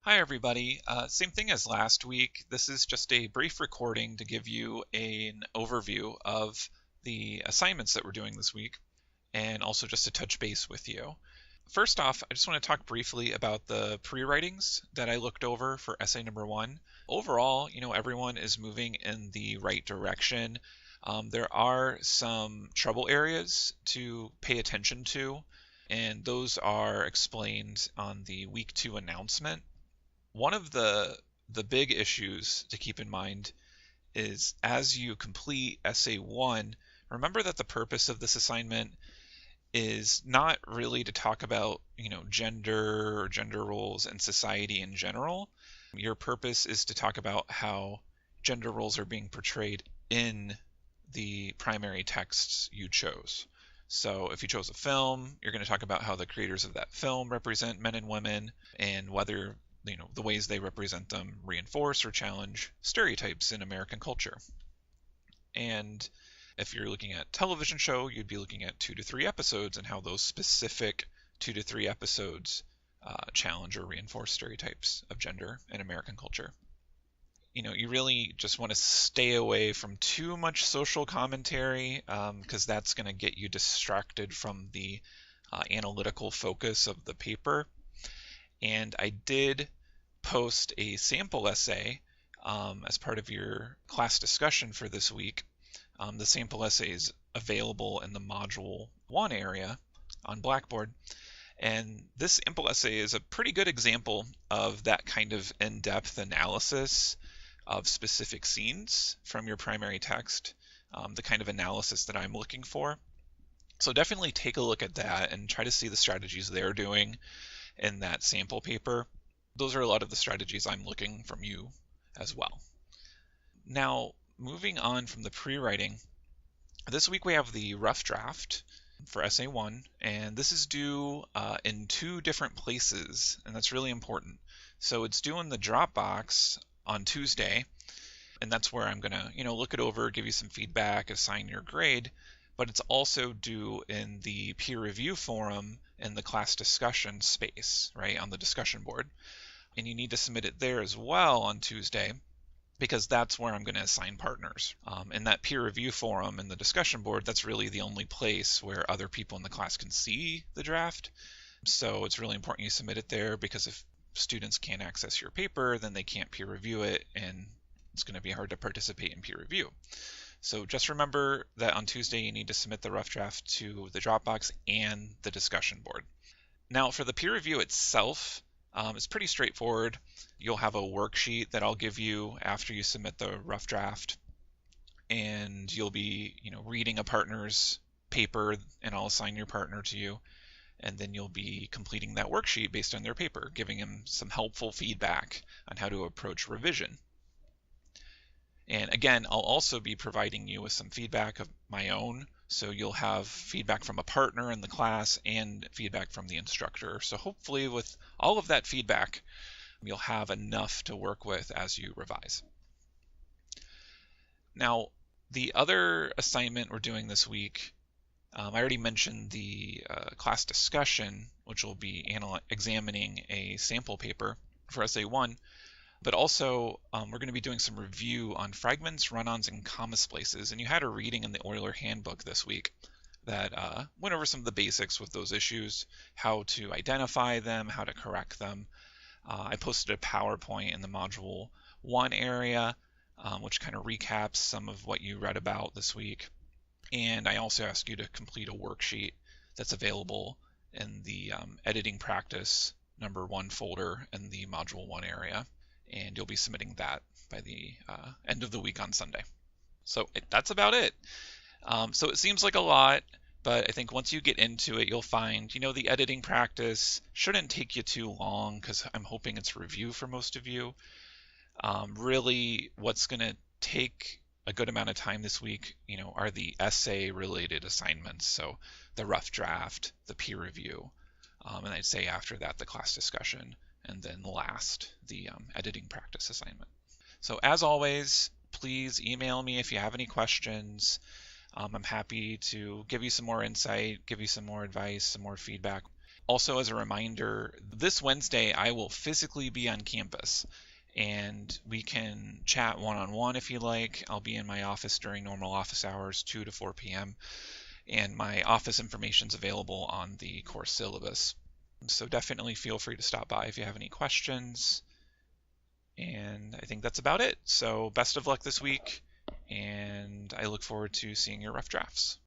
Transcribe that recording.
Hi, everybody. Same thing as last week. This is just a brief recording to give you an overview of the assignments that we're doing this week and also just to touch base with you. First off, I just want to talk briefly about the pre-writings that I looked over for essay number one. Overall, everyone is moving in the right direction. There are some trouble areas to pay attention to, and those are explained on the week two announcement. One of the big issues to keep in mind is as you complete essay one, remember that the purpose of this assignment is not really to talk about, gender or gender roles and society in general. Your purpose is to talk about how gender roles are being portrayed in the primary texts you chose. So if you chose a film, you're going to talk about how the creators of that film represent men and women and whether the ways they represent them reinforce or challenge stereotypes in American culture. And if you're looking at television show, you'd be looking at 2 to 3 episodes and how those specific 2 to 3 episodes challenge or reinforce stereotypes of gender in American culture. You really just want to stay away from too much social commentary because that's going to get you distracted from the analytical focus of the paper. And I did post a sample essay as part of your class discussion for this week. The sample essay is available in the Module 1 area on Blackboard. And this sample essay is a pretty good example of that kind of in-depth analysis of specific scenes from your primary text, the kind of analysis that I'm looking for. So definitely take a look at that and try to see the strategies they're doing in that sample paper. Those are a lot of the strategies I'm looking from you as well. Now, moving on from the pre-writing, this week we have the rough draft for essay one, and this is due in 2 different places, and that's really important. So it's due in the Dropbox on Tuesday, and that's where I'm gonna, look it over, give you some feedback, assign your grade, but it's also due in the peer review forum in the class discussion space, right, on the discussion board. And you need to submit it there as well on Tuesday because that's where I'm going to assign partners. In that peer review forum and the discussion board, that's really the only place where other people in the class can see the draft. So it's really important you submit it there because if students can't access your paper, then they can't peer review it and it's going to be hard to participate in peer review. So just remember that on Tuesday you need to submit the rough draft to the Dropbox and the discussion board. Now for the peer review itself, it's pretty straightforward. You'll have a worksheet that I'll give you after you submit the rough draft, and you'll be, reading a partner's paper, and I'll assign your partner to you, and then you'll be completing that worksheet based on their paper, giving them some helpful feedback on how to approach revision. And again, I'll also be providing you with some feedback of my own. So you'll have feedback from a partner in the class and feedback from the instructor. So hopefully with all of that feedback, you'll have enough to work with as you revise. Now, the other assignment we're doing this week, I already mentioned the class discussion, which will be examining a sample paper for essay one. But also, we're going to be doing some review on fragments, run-ons, and comma splices. And you had a reading in the Euler Handbook this week that went over some of the basics with those issues, how to identify them, how to correct them. I posted a PowerPoint in the Module 1 area, which kind of recaps some of what you read about this week. And I also asked you to complete a worksheet that's available in the editing practice number 1 folder in the Module 1 area. And you'll be submitting that by the end of the week on Sunday. So that's about it. So it seems like a lot, but I think once you get into it, you'll find, the editing practice shouldn't take you too long because I'm hoping it's review for most of you. Really, what's going to take a good amount of time this week, are the essay-related assignments. So the rough draft, the peer review, and I'd say after that, the class discussion. And then last, the editing practice assignment. So as always, please email me if you have any questions. I'm happy to give you some more insight, give you some more advice, some more feedback. Also, as a reminder, this Wednesday I will physically be on campus, and we can chat one-on-one if you like. I'll be in my office during normal office hours, 2 to 4 p.m., and my office information is available on the course syllabus. So definitely feel free to stop by if you have any questions. And I think that's about it. So best of luck this week, and I look forward to seeing your rough drafts.